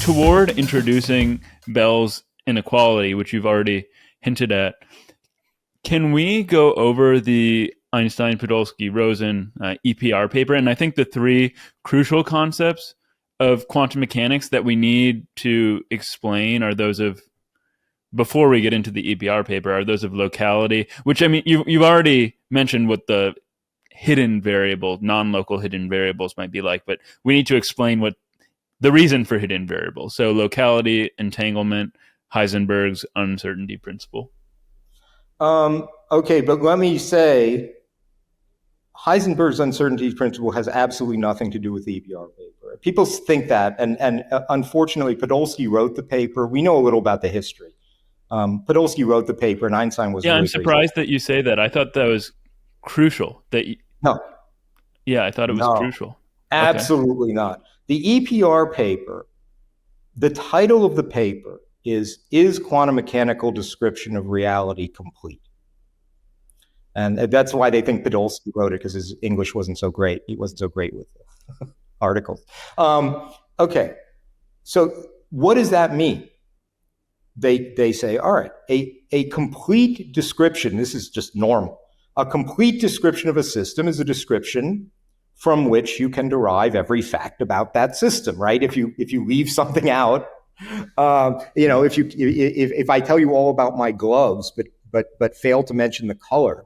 toward introducing Bell's inequality, which you've already hinted at, can we go over the Einstein-Podolsky-Rosen EPR paper? And I think the three crucial concepts of quantum mechanics that we need to explain are those of, before we get into the EPR paper, are those of locality, which, I mean, you've already mentioned what the hidden variable, non-local hidden variables might be like, but we need to explain what the reason for hidden variables. So locality, entanglement, Heisenberg's uncertainty principle. Okay, but let me say, Heisenberg's uncertainty principle has absolutely nothing to do with the EPR paper. People think that, and unfortunately, Podolsky wrote the paper. We know a little about the history. Podolsky wrote the paper, and Einstein was. Yeah, really I'm surprised that you say that. I thought that was crucial. No. Yeah, I thought it was crucial. Absolutely not. The EPR paper, the title of the paper is Quantum Mechanical Description of Reality Complete? And that's why they think Podolsky wrote it, because his English wasn't so great. He wasn't so great with articles. Okay, so what does that mean? They say, all right, a complete description, this is just normal. A complete description of a system is a description from which you can derive every fact about that system, right? If you leave something out, if I tell you all about my gloves, but fail to mention the color,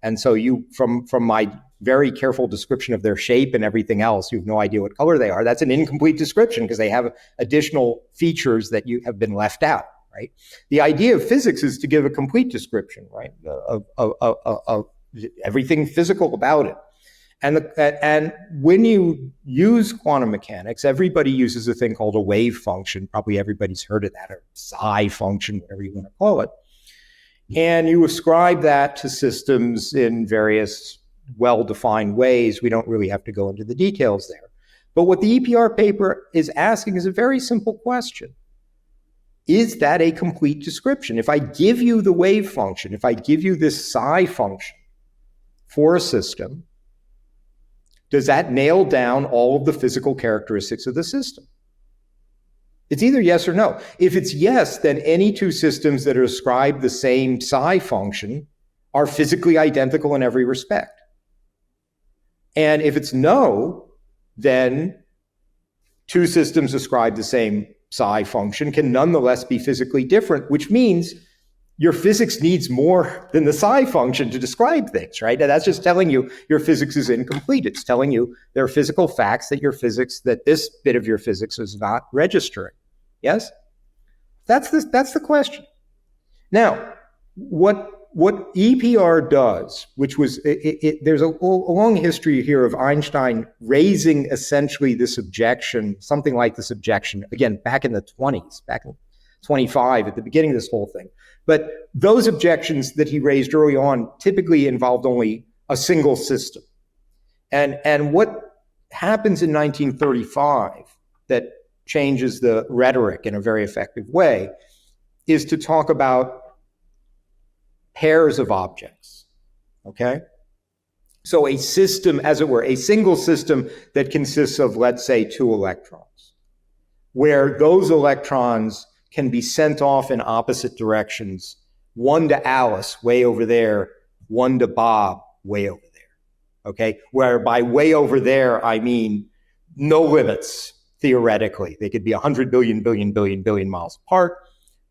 and so you from my very careful description of their shape and everything else, you have no idea what color they are. That's an incomplete description because they have additional features that you have been left out, right? The idea of physics is to give a complete description, right, of everything physical about it. And when you use quantum mechanics, everybody uses a thing called a wave function. Probably everybody's heard of that, or psi function, whatever you want to call it. And you ascribe that to systems in various well-defined ways. We don't really have to go into the details there. But what the EPR paper is asking is a very simple question. Is that a complete description? If I give you the wave function, if I give you this psi function for a system, does that nail down all of the physical characteristics of the system? It's either yes or no. If it's yes, then any two systems that are ascribed the same psi function are physically identical in every respect. And if it's no, then two systems ascribed the same psi function can nonetheless be physically different, which means your physics needs more than the psi function to describe things, right? And that's just telling you your physics is incomplete. It's telling you there are physical facts that this bit of your physics is not registering. Yes? That's the question. Now, what EPR does, which was, there's a long history here of Einstein raising essentially this objection, something like this objection, again, back in the 20s, back in 25, at the beginning of this whole thing. But those objections that he raised early on typically involved only a single system. And what happens in 1935 that changes the rhetoric in a very effective way is to talk about pairs of objects, okay? So a system, as it were, a single system that consists of, let's say, two electrons, where those electrons can be sent off in opposite directions, one to Alice, way over there, one to Bob, way over there, okay? Where by way over there, I mean no limits, theoretically. They could be 100 billion miles apart.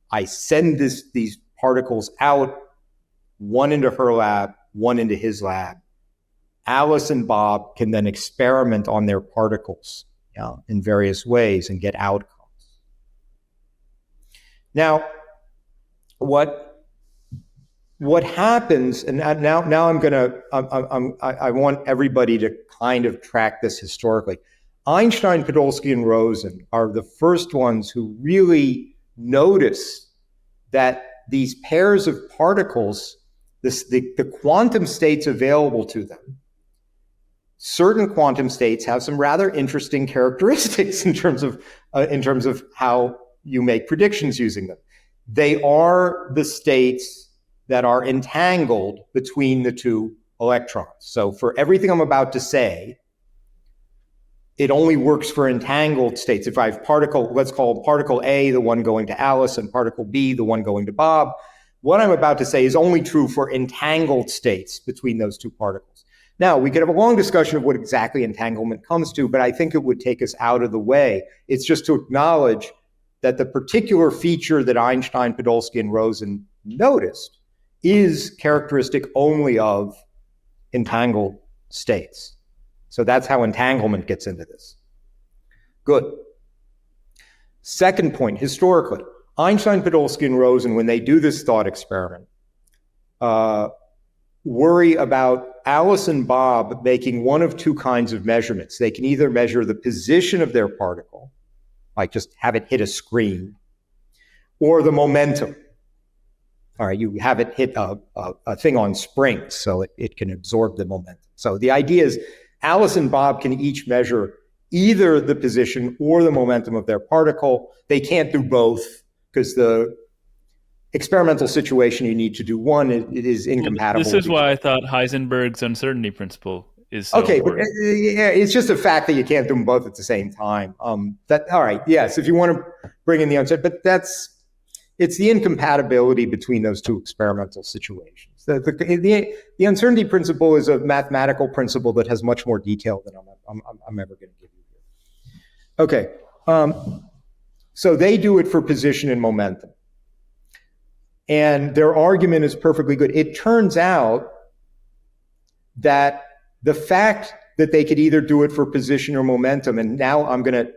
I send these particles out, one into her lab, one into his lab. Alice and Bob can then experiment on their particles in various ways and get outcomes. Now, what happens, and now I want everybody to kind of track this historically. Einstein, Podolsky, and Rosen are the first ones who really notice that these pairs of particles, the quantum states available to them, certain quantum states have some rather interesting characteristics in terms of how you make predictions using them. They are the states that are entangled between the two electrons. So for everything I'm about to say, it only works for entangled states. If I have let's call particle A the one going to Alice and particle B the one going to Bob, what I'm about to say is only true for entangled states between those two particles. Now, we could have a long discussion of what exactly entanglement comes to, but I think it would take us out of the way. It's just to acknowledge that the particular feature that Einstein, Podolsky, and Rosen noticed is characteristic only of entangled states. So that's how entanglement gets into this. Good. Second point, historically, Einstein, Podolsky, and Rosen, when they do this thought experiment, worry about Alice and Bob making one of two kinds of measurements. They can either measure the position of their particle, like just have it hit a screen, or the momentum. All right, you have it hit a thing on springs so it can absorb the momentum. So the idea is Alice and Bob can each measure either the position or the momentum of their particle. They can't do both because the experimental situation you need to do one, it is incompatible. This is why I thought Heisenberg's uncertainty principle is so okay, important. But yeah, it's just a fact that you can't do them both at the same time. All right, yes, if you want to bring in the uncertainty, but it's the incompatibility between those two experimental situations. The uncertainty principle is a mathematical principle that has much more detail than I'm ever going to give you here. Okay, so they do it for position and momentum. And their argument is perfectly good. It turns out that the fact that they could either do it for position or momentum, and now I'm going to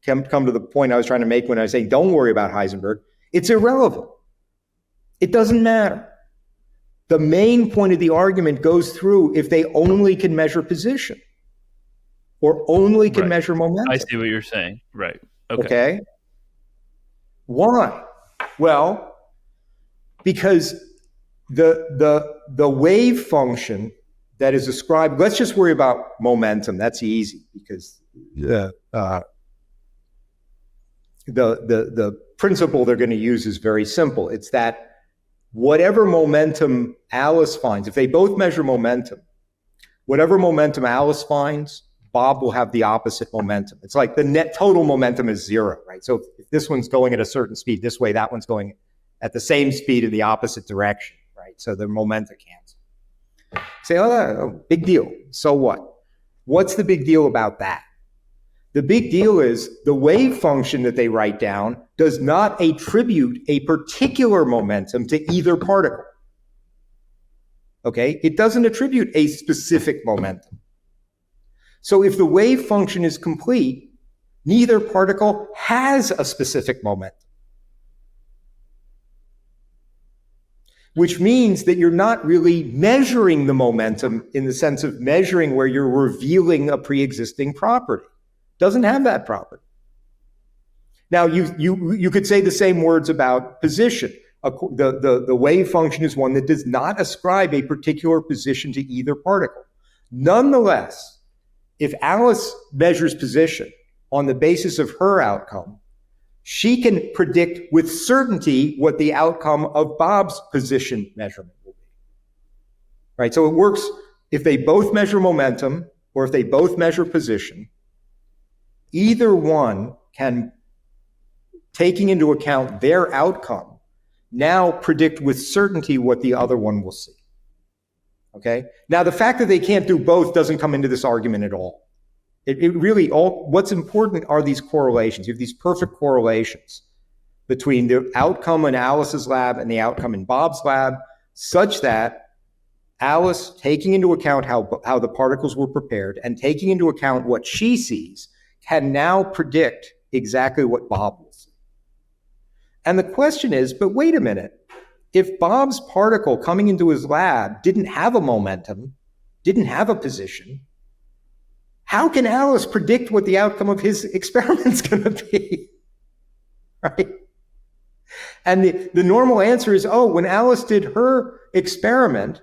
come to the point I was trying to make when I was saying don't worry about Heisenberg, it's irrelevant. It doesn't matter. The main point of the argument goes through if they only can measure position or only can measure momentum. I see what you're saying. Right. Okay. Why? Well, because the wave function that is ascribed, let's just worry about momentum. That's easy because the principle they're going to use is very simple. It's that whatever momentum Alice finds, if they both measure momentum, whatever momentum Alice finds, Bob will have the opposite momentum. It's like the net total momentum is zero, right? So if this one's going at a certain speed this way, that one's going at the same speed in the opposite direction, right? So the momenta cancel. Say, oh, big deal. So what? What's the big deal about that? The big deal is the wave function that they write down does not attribute a particular momentum to either particle. Okay? It doesn't attribute a specific momentum. So if the wave function is complete, neither particle has a specific momentum. Which means that you're not really measuring the momentum in the sense of measuring where you're revealing a pre-existing property. Doesn't have that property. Now, you could say the same words about position. The wave function is one that does not ascribe a particular position to either particle. Nonetheless, if Alice measures position on the basis of her outcome, she can predict with certainty what the outcome of Bob's position measurement will be. Right? So it works if they both measure momentum or if they both measure position. Either one can, taking into account their outcome, now predict with certainty what the other one will see. Okay? Now, the fact that they can't do both doesn't come into this argument at all. What's important are these correlations. You have these perfect correlations between the outcome in Alice's lab and the outcome in Bob's lab, such that Alice, taking into account how the particles were prepared and taking into account what she sees, can now predict exactly what Bob will see. And the question is, but wait a minute, if Bob's particle coming into his lab didn't have a momentum, didn't have a position, how can Alice predict what the outcome of his experiment's going to be? Right? And the normal answer is, when Alice did her experiment,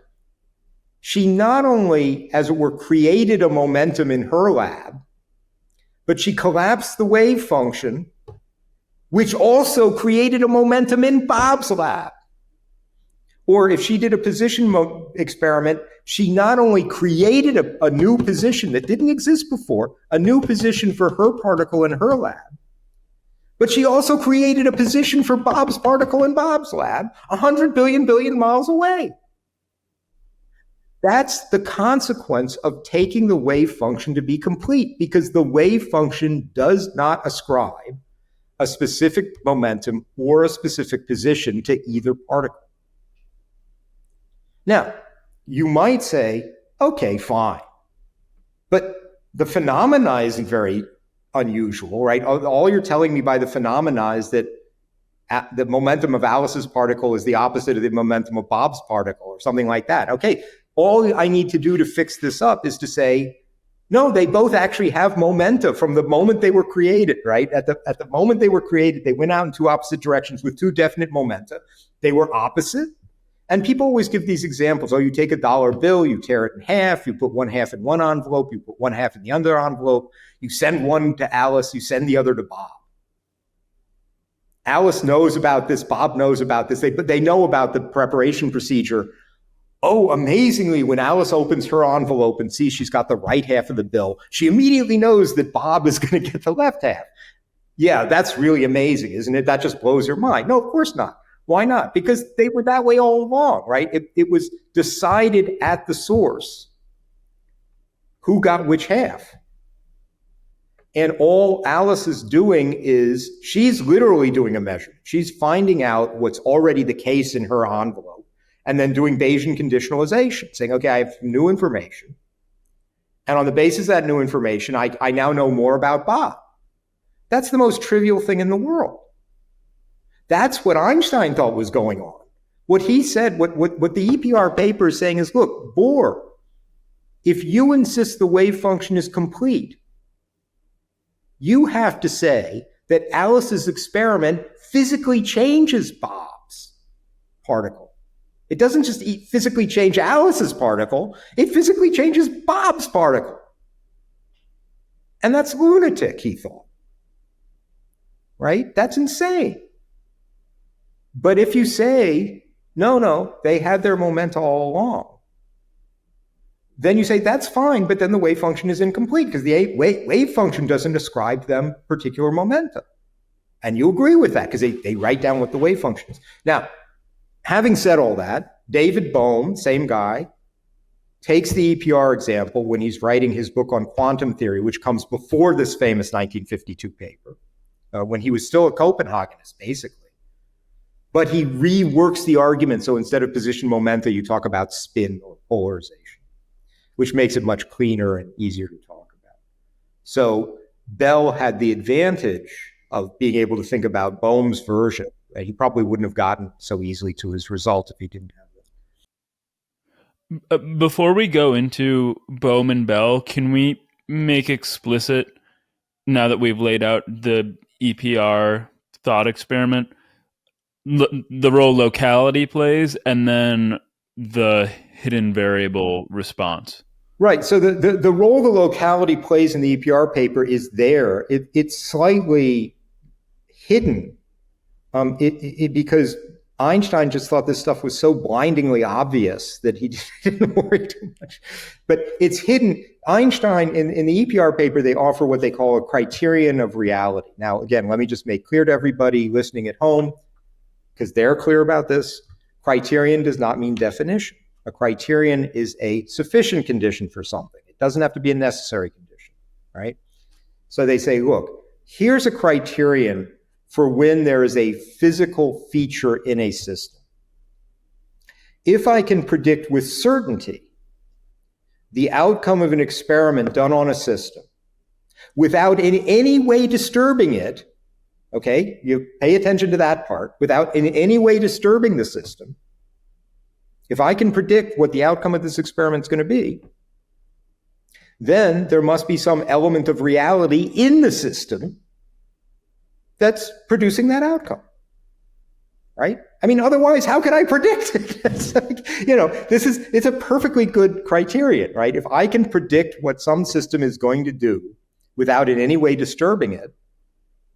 she not only, as it were, created a momentum in her lab, but she collapsed the wave function, which also created a momentum in Bob's lab. Or if she did a position experiment, she not only created a new position that didn't exist before, a new position for her particle in her lab, but she also created a position for Bob's particle in Bob's lab, 100 billion miles away. That's the consequence of taking the wave function to be complete, because the wave function does not ascribe a specific momentum or a specific position to either particle. Now, you might say, okay, fine. But the phenomena isn't very unusual, right? All you're telling me by the phenomena is that the momentum of Alice's particle is the opposite of the momentum of Bob's particle, or something like that. Okay, all I need to do to fix this up is to say, no, they both actually have momenta from the moment they were created, right? At the moment they were created, they went out in two opposite directions with two definite momenta. They were opposite. And people always give these examples. Oh, you take a dollar bill, you tear it in half, you put one half in one envelope, you put one half in the other envelope, you send one to Alice, you send the other to Bob. Alice knows about this, Bob knows about this, but they know about the preparation procedure. Oh, amazingly, when Alice opens her envelope and sees she's got the right half of the bill, she immediately knows that Bob is going to get the left half. Yeah, that's really amazing, isn't it? That just blows your mind. No, of course not. Why not? Because they were that way all along, right? It was decided at the source who got which half. And all Alice is doing is she's literally doing a measurement. She's finding out what's already the case in her envelope and then doing Bayesian conditionalization, saying, okay, I have new information. And on the basis of that new information, I now know more about Bob. That's the most trivial thing in the world. That's what Einstein thought was going on. What he said, what the EPR paper is saying is, look, Bohr, if you insist the wave function is complete, you have to say that Alice's experiment physically changes Bob's particle. It doesn't just physically change Alice's particle, it physically changes Bob's particle. And that's lunatic, he thought. Right? That's insane. But if you say, no, they had their momenta all along, then you say that's fine, but then the wave function is incomplete because the wave function doesn't ascribe them particular momenta. And you agree with that because they write down what the wave function is. Now, having said all that, David Bohm, same guy, takes the EPR example when he's writing his book on quantum theory, which comes before this famous 1952 paper, when he was still a Copenhagenist, basically. But he reworks the argument. So instead of position momenta, you talk about spin or polarization, which makes it much cleaner and easier to talk about. So Bell had the advantage of being able to think about Bohm's version. He probably wouldn't have gotten so easily to his result if he didn't have it. Before we go into Bohm and Bell, can we make explicit, now that we've laid out the EPR thought experiment, the role locality plays and then the hidden variable response? Right. So the role the locality plays in the EPR paper is there. It's slightly hidden because Einstein just thought this stuff was so blindingly obvious that he didn't worry too much. But it's hidden. Einstein, in the EPR paper, they offer what they call a criterion of reality. Now, again, let me just make clear to everybody listening at home, because they're clear about this, criterion does not mean definition. A criterion is a sufficient condition for something. It doesn't have to be a necessary condition, right? So they say, look, here's a criterion for when there is a physical feature in a system. If I can predict with certainty the outcome of an experiment done on a system without in any way disturbing it, okay, you pay attention to that part, without in any way disturbing the system, if I can predict what the outcome of this experiment is going to be, then there must be some element of reality in the system that's producing that outcome, right? I mean, otherwise, how can I predict it? It's like, it's a perfectly good criterion, right? If I can predict what some system is going to do without in any way disturbing it,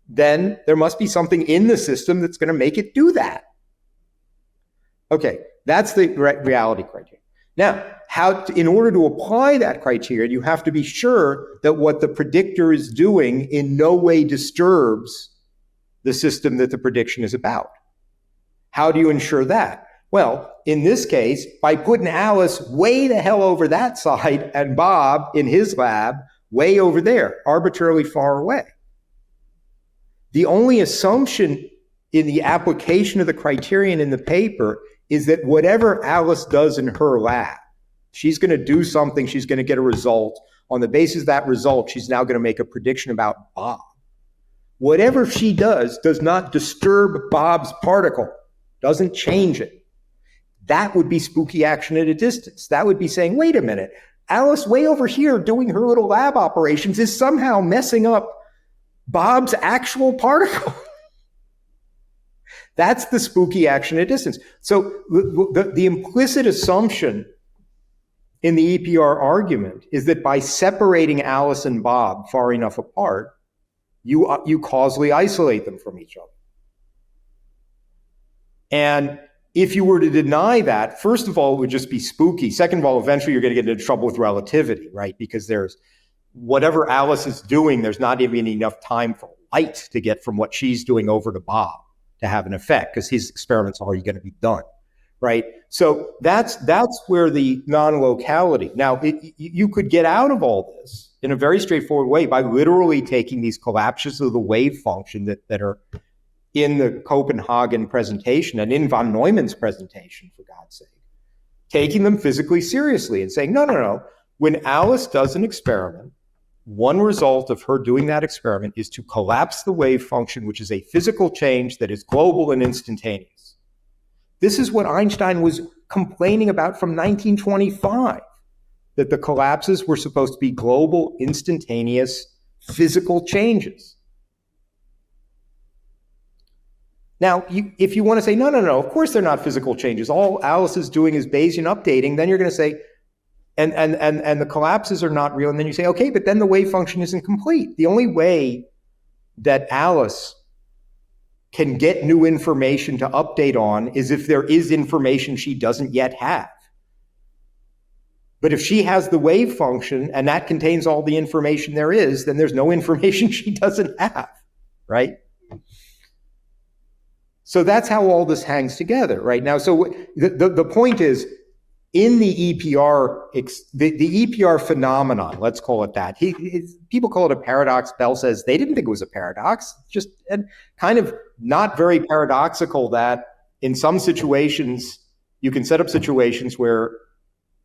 then there must be something in the system that's going to make it do that. Okay, That's the reality criteria. Now, in order to apply that criteria, you have to be sure that what the predictor is doing in no way disturbs the system that the prediction is about. How do you ensure that? Well, in this case, by putting Alice way the hell over that side and Bob in his lab way over there, arbitrarily far away. The only assumption in the application of the criterion in the paper is that whatever Alice does in her lab, she's going to do something, she's going to get a result. On the basis of that result, she's now going to make a prediction about Bob. Whatever she does not disturb Bob's particle, doesn't change it. That would be spooky action at a distance. That would be saying, wait a minute, Alice way over here doing her little lab operations is somehow messing up Bob's actual particle. That's the spooky action at a distance. So the implicit assumption in the EPR argument is that by separating Alice and Bob far enough apart, you causally isolate them from each other. And if you were to deny that, first of all, it would just be spooky. Second of all, eventually you're going to get into trouble with relativity, right? Because there's whatever Alice is doing, there's not even enough time for light to get from what she's doing over to Bob to have an effect, because his experiment's already going to be done, right? So that's where the non-locality. Now, you could get out of all this in a very straightforward way by literally taking these collapses of the wave function that are in the Copenhagen presentation and in von Neumann's presentation, for God's sake, taking them physically seriously and saying, no. When Alice does an experiment, one result of her doing that experiment is to collapse the wave function, which is a physical change that is global and instantaneous. This is what Einstein was complaining about from 1925, that the collapses were supposed to be global, instantaneous, physical changes. Now, if you want to say, no, of course they're not physical changes. All Alice is doing is Bayesian updating, then you're going to say, and the collapses are not real. And then you say, okay, but then the wave function isn't complete. The only way that Alice can get new information to update on is if there is information she doesn't yet have. But if she has the wave function and that contains all the information there is, then there's no information she doesn't have, right? So that's how all this hangs together, right? Now, so the point is, in the EPR, the EPR phenomenon, let's call it that. People call it a paradox. Bell says they didn't think it was a paradox, just kind of not very paradoxical that in some situations, you can set up situations where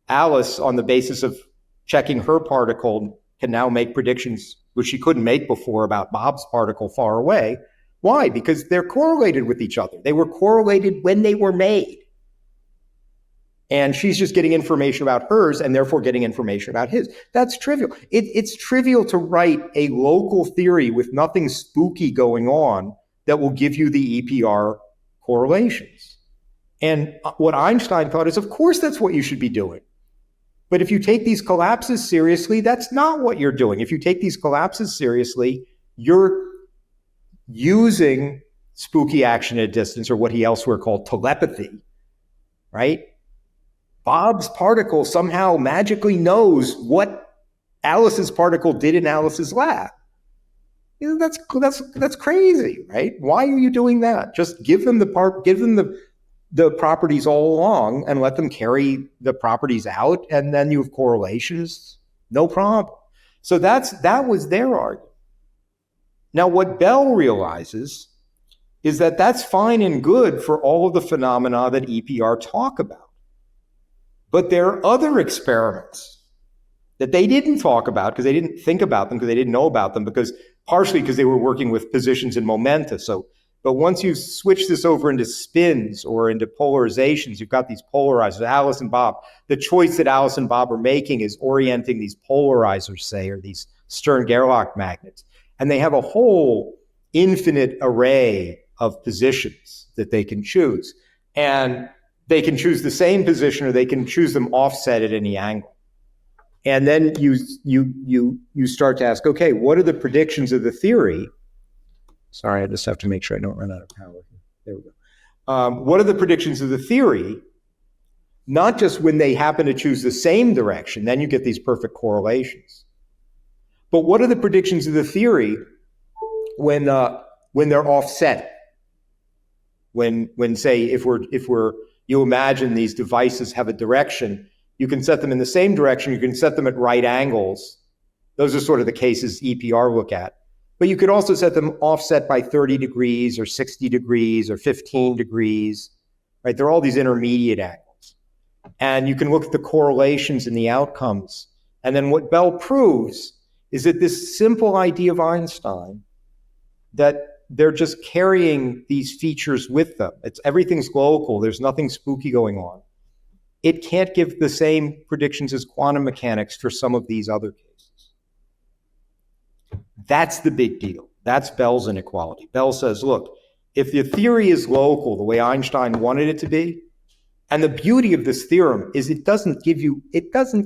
Alice, on the basis of checking her particle, can now make predictions which she couldn't make before about Bob's particle far away. Why? Because they're correlated with each other. They were correlated when they were made. And she's just getting information about hers and therefore getting information about his. That's trivial. It's trivial to write a local theory with nothing spooky going on that will give you the EPR correlations. And what Einstein thought is, of course, that's what you should be doing. But if you take these collapses seriously, that's not what you're doing. If you take these collapses seriously, you're using spooky action at a distance, or what he elsewhere called telepathy, right? Bob's particle somehow magically knows what Alice's particle did in Alice's lab. You know, that's crazy, right? Why are you doing that? Just give them the properties all along and let them carry the properties out, and then you have correlations, no problem. So that was their argument. Now, what Bell realizes is that that's fine and good for all of the phenomena that EPR talk about. But there are other experiments that they didn't talk about because they didn't think about them, because they didn't know about them, partially because they were working with positions and momenta. But once you switch this over into spins or into polarizations, you've got these polarizers, Alice and Bob. The choice that Alice and Bob are making is orienting these polarizers, say, or these Stern-Gerlach magnets. And they have a whole infinite array of positions that they can choose. And they can choose the same position, or they can choose them offset at any angle. And then you start to ask, okay, what are the predictions of the theory? Sorry, I just have to make sure I don't run out of power here. There we go. What are the predictions of the theory not just when they happen to choose the same direction, then you get these perfect correlations. But what are the predictions of the theory when they're offset? When say if you imagine these devices have a direction, you can set them in the same direction, you can set them at right angles. Those are sort of the cases EPR look at. But you could also set them offset by 30 degrees or 60 degrees or 15 degrees, right? There are all these intermediate angles. And you can look at the correlations in the outcomes. And then what Bell proves is that this simple idea of Einstein, that they're just carrying these features with them. Everything's local. There's nothing spooky going on. It can't give the same predictions as quantum mechanics for some of these other cases. That's the big deal. That's Bell's inequality. Bell says, look, if the theory is local, the way Einstein wanted it to be, and the beauty of this theorem is it doesn't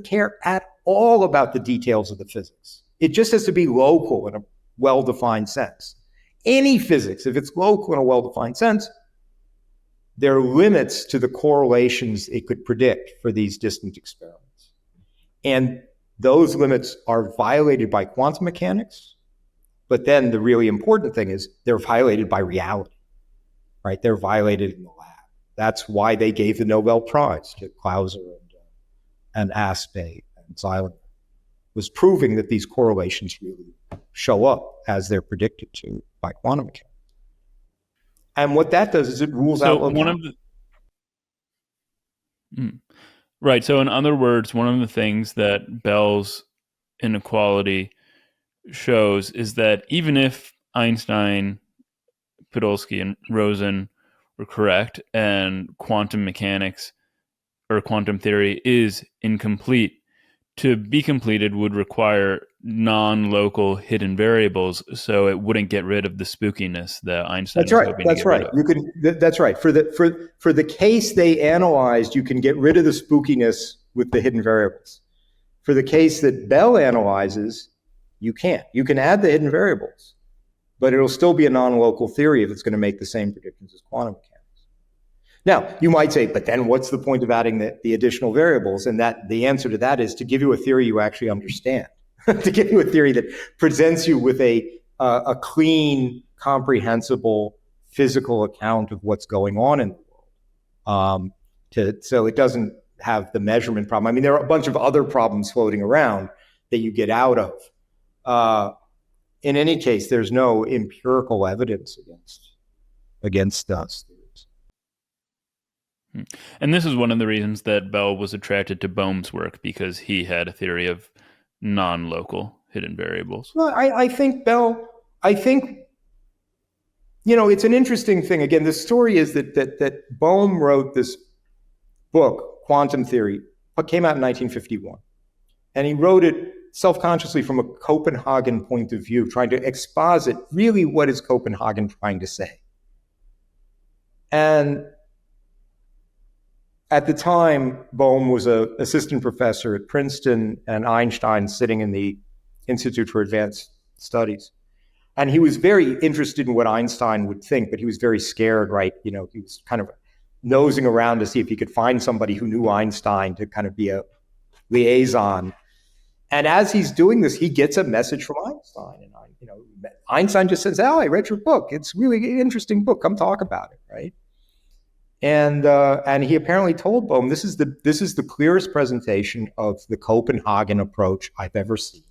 care at all about the details of the physics. It just has to be local in a well-defined sense. Any physics, if it's local in a well-defined sense, there are limits to the correlations it could predict for these distant experiments. And those limits are violated by quantum mechanics, but then the really important thing is they're violated by reality, right? They're violated in the lab. That's why they gave the Nobel Prize to Clauser and Aspect and Zeilinger, was proving that these correlations really show up as they're predicted to by quantum mechanics. And what that does is it rules out Right. So in other words, one of the things that Bell's inequality shows is that even if Einstein, Podolsky, and Rosen were correct and quantum mechanics or quantum theory is incomplete, to be completed would require non-local hidden variables, so it wouldn't get rid of the spookiness that Einstein was hoping to get rid of. That's right. For the case they analyzed, you can get rid of the spookiness with the hidden variables. For the case that Bell analyzes, you can't. You can add the hidden variables, but it'll still be a non-local theory if it's going to make the same predictions as quantum mechanics. Now, you might say, but then what's the point of adding the additional variables? And that the answer to that is to give you a theory you actually understand, to give you a theory that presents you with a clean, comprehensible physical account of what's going on in the world. So it doesn't have the measurement problem. I mean, there are a bunch of other problems floating around that you get out of. In any case, there's no empirical evidence against us. And this is one of the reasons that Bell was attracted to Bohm's work, because he had a theory of non-local hidden variables. Well, I think it's an interesting thing. Again, the story is that Bohm wrote this book, Quantum Theory, what came out in 1951. And he wrote it self-consciously from a Copenhagen point of view, trying to exposit really what is Copenhagen trying to say. And at the time, Bohm was an assistant professor at Princeton, and Einstein sitting in the Institute for Advanced Studies. And he was very interested in what Einstein would think, but he was very scared, right? He was kind of nosing around to see if he could find somebody who knew Einstein to kind of be a liaison. And as he's doing this, he gets a message from Einstein. And Einstein just says, I read your book. It's really an interesting book. Come talk about it, right? And he apparently told Bohm, this is the clearest presentation of the Copenhagen approach I've ever seen.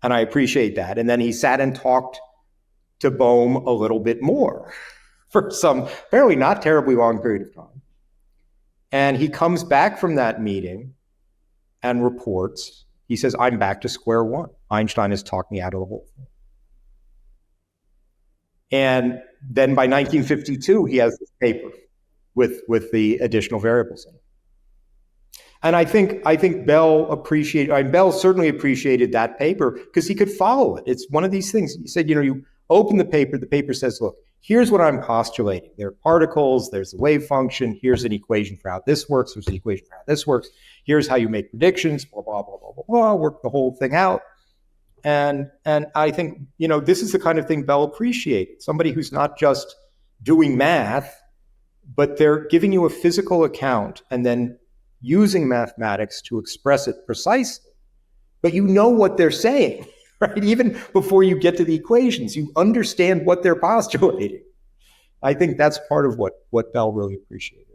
And I appreciate that. And then he sat and talked to Bohm a little bit more for some apparently not terribly long period of time. And he comes back from that meeting and reports, he says, I'm back to square one. Einstein has talked me out of the whole thing. And then by 1952, he has this paper with the additional variables in it. And I think Bell certainly appreciated that paper because he could follow it. It's one of these things. He said, you open the paper says, look, here's what I'm postulating. There are particles, there's the wave function, here's an equation for how this works, there's an equation for how this works, here's how you make predictions, blah, blah, blah, blah, blah, blah, work the whole thing out. And I think, this is the kind of thing Bell appreciated. Somebody who's not just doing math, but they're giving you a physical account and then using mathematics to express it precisely. But you know what they're saying, right? Even before you get to the equations, you understand what they're postulating. I think that's part of what Bell really appreciated.